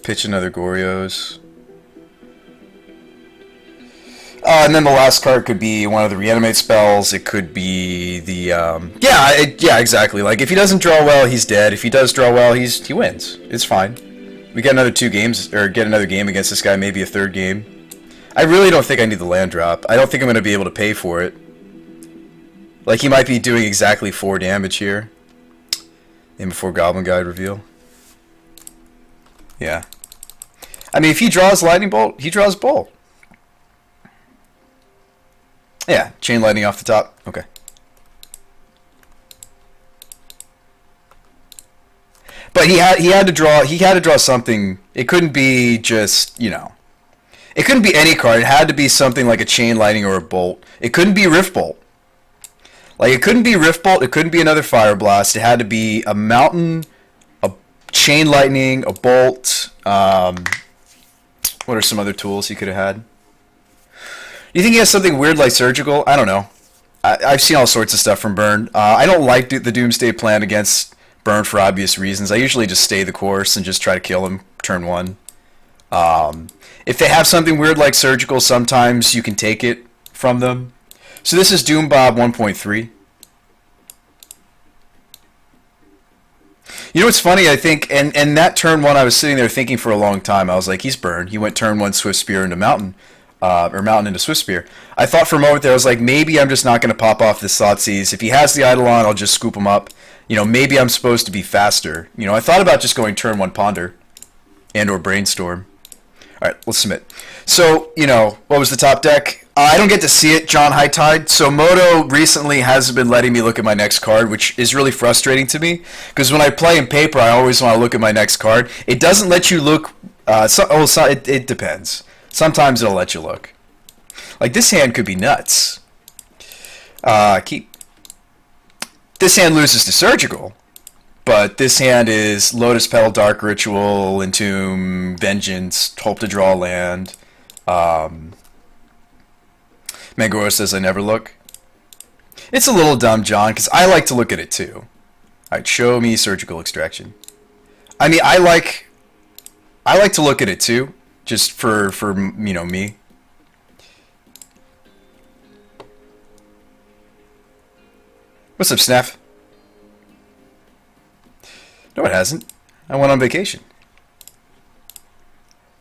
Pitch another Goryo's. And then the last card could be one of the reanimate spells. It could be the yeah, exactly. Like if he doesn't draw well, he's dead. If he does draw well, he wins. It's fine. We get another 2 games, or get another game against this guy, maybe a 3rd game. I really don't think I need the land drop. I don't think I'm going to be able to pay for it. Like he might be doing exactly 4 damage here. And before Goblin Guide reveal. Yeah. I mean, if he draws Lightning Bolt, he draws Bolt. Yeah, Chain Lightning off the top. Okay. But he had to draw something. It couldn't be just, you know. It couldn't be any card. It had to be something like a Chain Lightning or a Bolt. It couldn't be Rift Bolt. Like it couldn't be Rift Bolt, it couldn't be another Fire Blast. It had to be a Mountain, a Chain Lightning, a Bolt. What are some other tools he could have had? Do you think he has something weird like Surgical? I don't know. I've seen all sorts of stuff from Burn. I don't like the Doomsday plan against Burn for obvious reasons. I usually just stay the course and just try to kill him turn 1. If they have something weird like Surgical, sometimes you can take it from them. So this is Doom Bob 1.3. You know what's funny? I think, and that turn 1, I was sitting there thinking for a long time. I was like, he's Burn. He went turn 1 Swift Spear into Mountain. Or Mountain into Swift Spear. I thought for a moment there, I was like, maybe I'm just not going to pop off this Thoughtseize. If he has the Eidolon, I'll just scoop him up. You know, maybe I'm supposed to be faster. You know, I thought about just going turn 1 Ponder. And or Brainstorm. Alright, let's submit. So, you know, what was the top deck? I don't get to see it, John Hightide. So Moto recently hasn't been letting me look at my next card, which is really frustrating to me. Because when I play in paper, I always want to look at my next card. It doesn't let you look... it depends. Sometimes it'll let you look. Like, this hand could be nuts. Keep. This hand loses to Surgical. But this hand is Lotus Petal, Dark Ritual, Entomb, Vengeance, Hope to draw land. Megoro says I never look. It's a little dumb, John, because I like to look at it too. Alright, show me Surgical Extraction. I mean, I like to look at it too. Just for you know, me. What's up, Snaff? No, it hasn't. I went on vacation.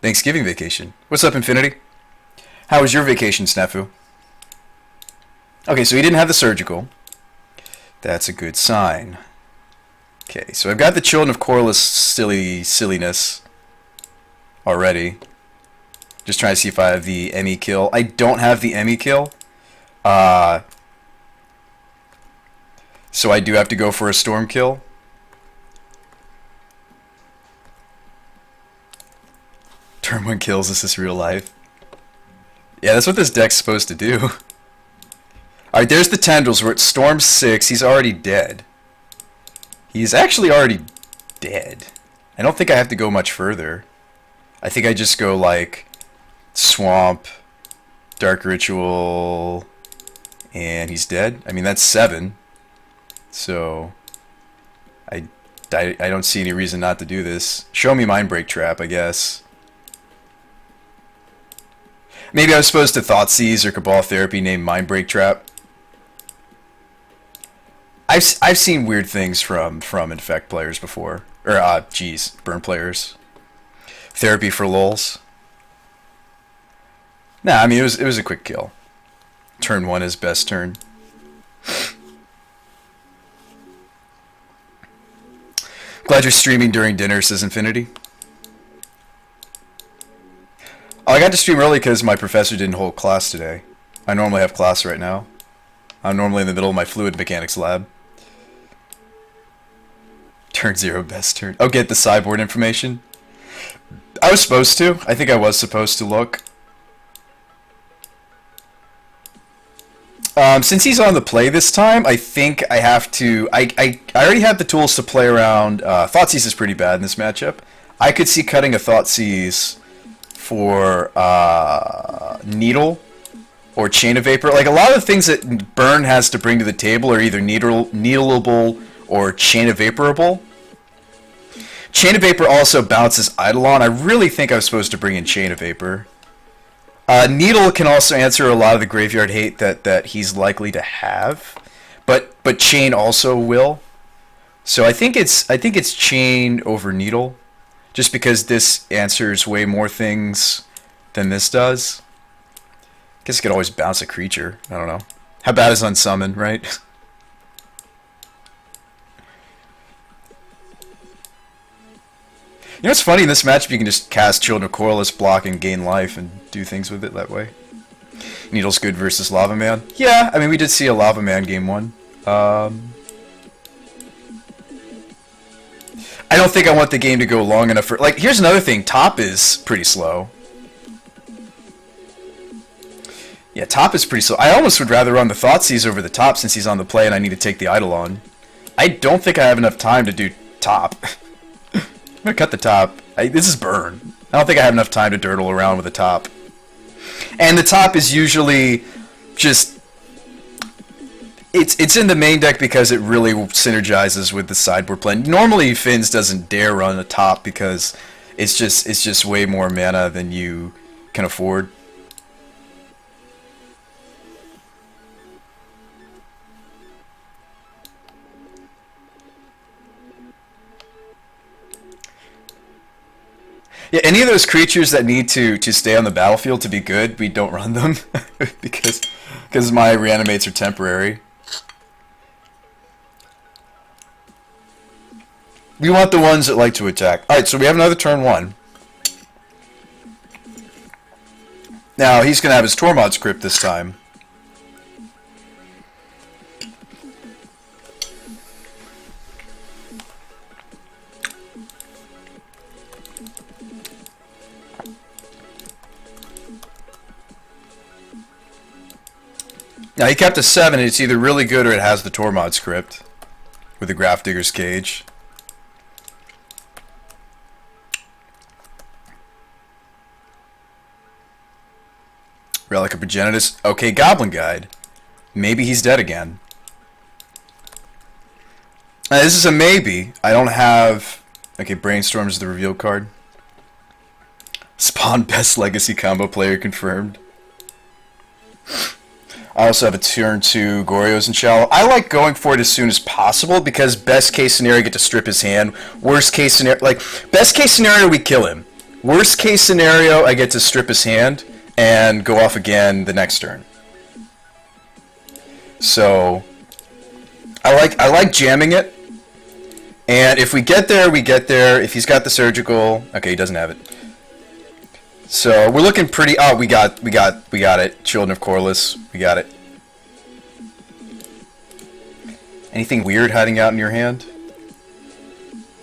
Thanksgiving vacation. What's up, Infinity? How was your vacation, Snafu? Okay, so he didn't have the Surgical. That's a good sign. Okay, so I've got the Children of Corliss silliness already. Just trying to see if I have the Emmy kill. I don't have the Emmy kill. So I do have to go for a Storm kill. Turn 1 kills, this is real life. Yeah, that's what this deck's supposed to do. Alright, there's the Tendrils. We're at Storm 6. He's already dead. He's actually already dead. I don't think I have to go much further. I think I just go like Swamp, Dark Ritual, and he's dead. I mean, that's 7. So I don't see any reason not to do this. Show me Mindbreak Trap, I guess. Maybe I was supposed to Thoughtseize or Cabal Therapy named Mindbreak Trap. I've seen weird things from Infect players before. Or, Burn players. Therapy for lulz. Nah, I mean, it was a quick kill. Turn 1 is best turn. Glad you're streaming during dinner, says Infinity. Oh, I got to stream early because my professor didn't hold class today. I normally have class right now. I'm normally in the middle of my fluid mechanics lab. Turn 0 best turn. Oh, get the sideboard information? I was supposed to. I think I was supposed to look. Since he's on the play this time, I think I have to... I already have the tools to play around. Thoughtseize is pretty bad in this matchup. I could see cutting a Thoughtseize for Needle or Chain of Vapor. Like, a lot of the things that Burn has to bring to the table are either Needleable or Chain of Vaporable. Chain of Vapor also bounces Eidolon. I really think I was supposed to bring in Chain of Vapor. Needle can also answer a lot of the graveyard hate that he's likely to have, but Chain also will. So I think it's Chain over Needle, just because this answers way more things than this does. Guess it could always bounce a creature. I don't know. How bad is Unsummon, right? You know what's funny in this matchup? You can just cast Children of Corliss, block, and gain life, and do things with it that way. Needle's good versus Lava Man. Yeah, I mean, we did see a Lava Man game 1. I don't think I want the game to go long enough for... Like, here's another thing. Top is pretty slow. Yeah, top is pretty slow. I almost would rather run the Thoughtseize over the top since he's on the play and I need to take the Eidolon. I don't think I have enough time to do top. I'm gonna cut the top. This is burn. I don't think I have enough time to dirtle around with the top. And the top is usually just... It's in the main deck because it really synergizes with the sideboard play. Normally Finns doesn't dare run a top because it's just way more mana than you can afford. Yeah, any of those creatures that need to stay on the battlefield to be good, we don't run them because my reanimates are temporary. We want the ones that like to attack. Alright, so we have another turn 1. Now, he's going to have his Tormod script this time. Now, he kept a 7, and it's either really good or it has the Tormod script with the Grafdigger's Cage. Relic of Progenitus. Okay, Goblin Guide. Maybe he's dead again. Now, this is a maybe. I don't have... Okay, Brainstorm is the reveal card. Spawn best legacy combo player confirmed. I also have a turn 2 Goryo's and Shallow. I like going for it as soon as possible because best case scenario I get to strip his hand. Worst case scenario, like best case scenario we kill him. Worst case scenario I get to strip his hand and go off again the next turn. So I like jamming it. And if we get there, we get there. If he's got the surgical, okay, he doesn't have it. So we're looking pretty. Oh, we got it. Children of Corliss, we got it. Anything weird hiding out in your hand?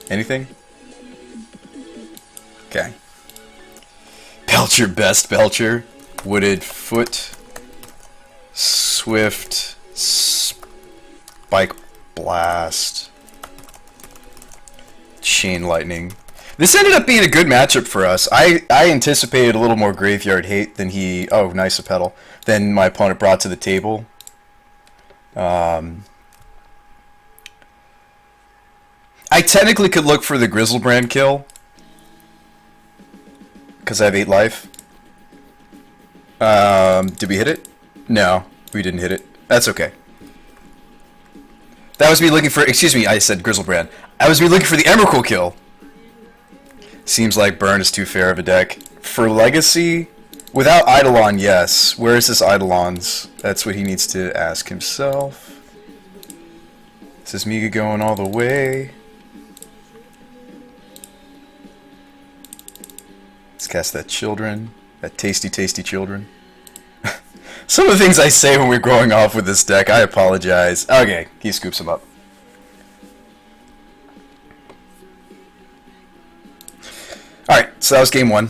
Anything? Okay. Belcher, best Belcher. Wooded Foot. Swift. Spike Blast. Chain Lightning. This ended up being a good matchup for us. I anticipated a little more graveyard hate than he... Oh, nice a pedal. Than my opponent brought to the table. I technically could look for the Grizzlebrand kill. Because I have 8 life. Did we hit it? No, we didn't hit it. That's okay. That was me looking for... Excuse me, I said Grizzlebrand. I was me looking for the Emrakul kill. Seems like Burn is too fair of a deck. For Legacy, without Eidolon, yes. Where is this Eidolons? That's what he needs to ask himself. Is this Miga going all the way? Let's cast that Children. That tasty, tasty Children. Some of the things I say when we're going off with this deck, I apologize. Okay, he scoops him up. Alright, so that was game 1.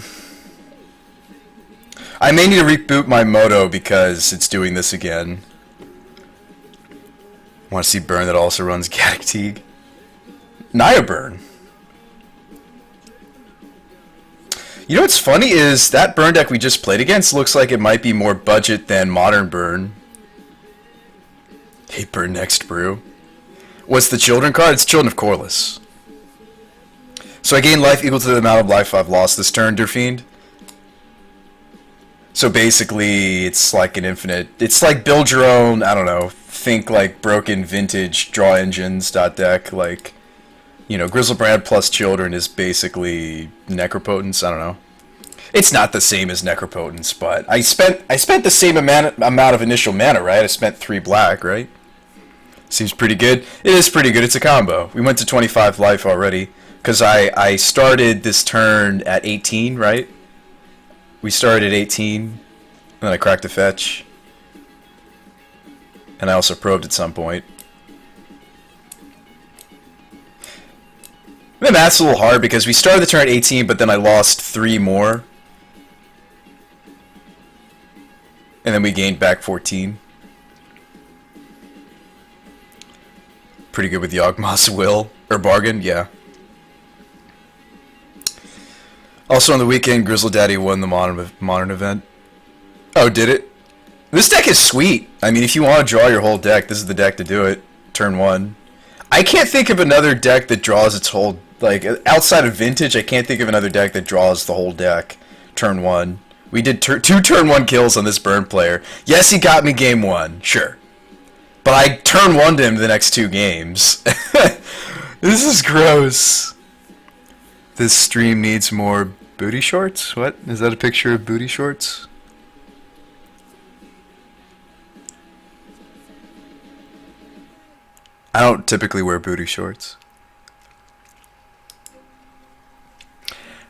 I may need to reboot my Moto because it's doing this again. Want to see Burn that also runs Gaddock Teague? Naya Burn. You know what's funny is that Burn deck we just played against looks like it might be more budget than Modern Burn. Hey, Burn next, Brew. What's the Children card? It's Children of Corliss. So I gain life equal to the amount of life I've lost this turn, Derfiend. So basically, it's like an infinite... It's like build your own, I don't know, think like broken vintage draw engines deck, like, you know, Grizzlebrand plus Children is basically Necropotence, I don't know. It's not the same as Necropotence, but I spent the same amount of initial mana, right? I spent 3 black, right? Seems pretty good. It is pretty good. It's a combo. We went to 25 life already, because I started this turn at 18, right? We started at 18, and then I cracked a fetch. And I also probed at some point. The math's a little hard because we started the turn at 18, but then I lost 3 more. And then we gained back 14. Pretty good with Yawgmoth's Will. Or Bargain, yeah. Also on the weekend, Grizzle Daddy won the modern event. Oh, did it? This deck is sweet. I mean, if you want to draw your whole deck, this is the deck to do it. Turn 1. I can't think of another deck that draws its whole... Like, outside of Vintage, I can't think of another deck that draws the whole deck. Turn 1. We did 2 turn 1 kills on this burn player. Yes, he got me game 1. Sure. But I turn 1'd him the next 2 games. This is gross. This stream needs more booty shorts? What? Is that a picture of booty shorts? I don't typically wear booty shorts.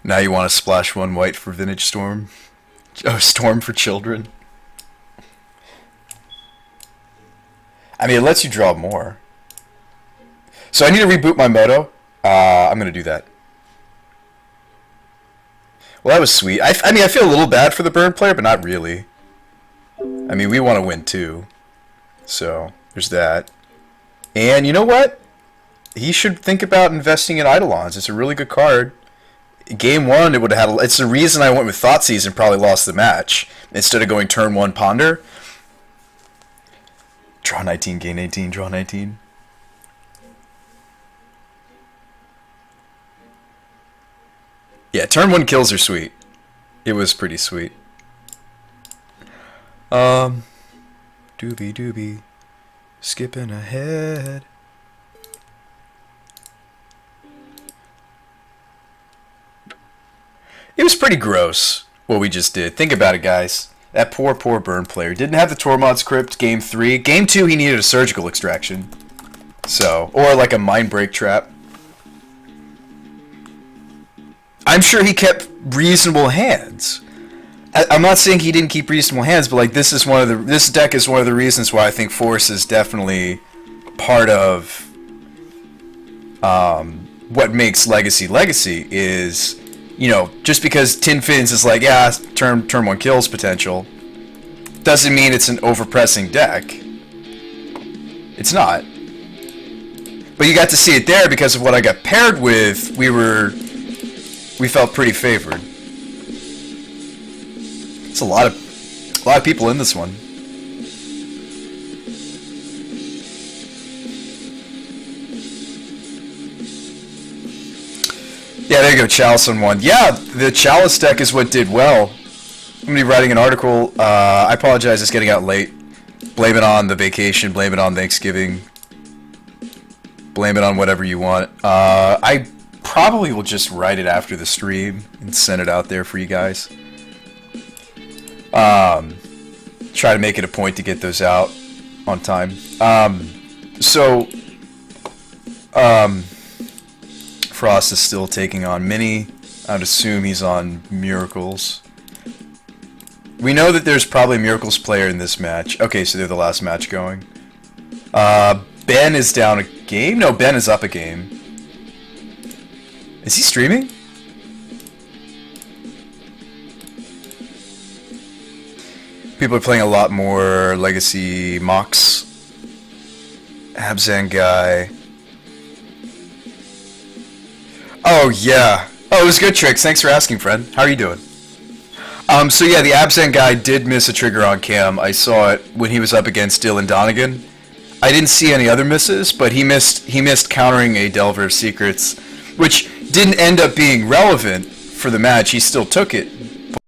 Now you want to splash 1 white for Vintage Storm? Oh, Storm for Children. I mean, it lets you draw more. So I need to reboot my Moto. I'm going to do that. Well, that was sweet. I mean, I feel a little bad for the burn player, but not really. I mean, we want to win too. So, there's that. And you know what? He should think about investing in Eidolons. It's a really good card. Game 1, it would have had... It's the reason I went with Thoughtseize and probably lost the match. Instead of going turn 1 Ponder. Draw 19, gain 18, draw 19. Yeah, turn 1 kills are sweet. It was pretty sweet. Doobie doobie. Skipping ahead. It was pretty gross what we just did. Think about it, guys. That poor burn player didn't have the Tormod's Crypt game 3. Game 2, he needed a surgical extraction. So, or like a mind break trap. I'm sure he kept reasonable hands. I'm not saying he didn't keep reasonable hands, but like this deck is one of the reasons why I think Force is definitely part of what makes Legacy is, you know, just because Tin Fins is like, yeah, turn 1 kills potential, doesn't mean it's an overpressing deck. It's not. But you got to see it there because of what I got paired with. We felt pretty favored. It's a lot of people in this one. Yeah, there you go, Chalice on 1. Yeah, the Chalice deck is what did well. I'm going to be writing an article. I apologize, it's getting out late. Blame it on the vacation, blame it on Thanksgiving. Blame it on whatever you want. I probably will just write it after the stream and send it out there for you guys. Try to make it a point to get those out on time. Frost is still taking on Mini. I'd assume he's on Miracles. We know that there's probably a Miracles player in this match. Okay, so they're the last match going. Ben is down a game? No, Ben is up a game. Is he streaming? People are playing a lot more Legacy Mox. BrewSpytheMagicGuy. Oh, yeah. Oh, it was good, Tricks. Thanks for asking, friend. How are you doing? So yeah, the BrewSpytheMagicGuy did miss a trigger on cam. I saw it when he was up against Dylan Donegan. I didn't see any other misses, but he missed countering a Delver of Secrets, which didn't end up being relevant for the match. He still took it,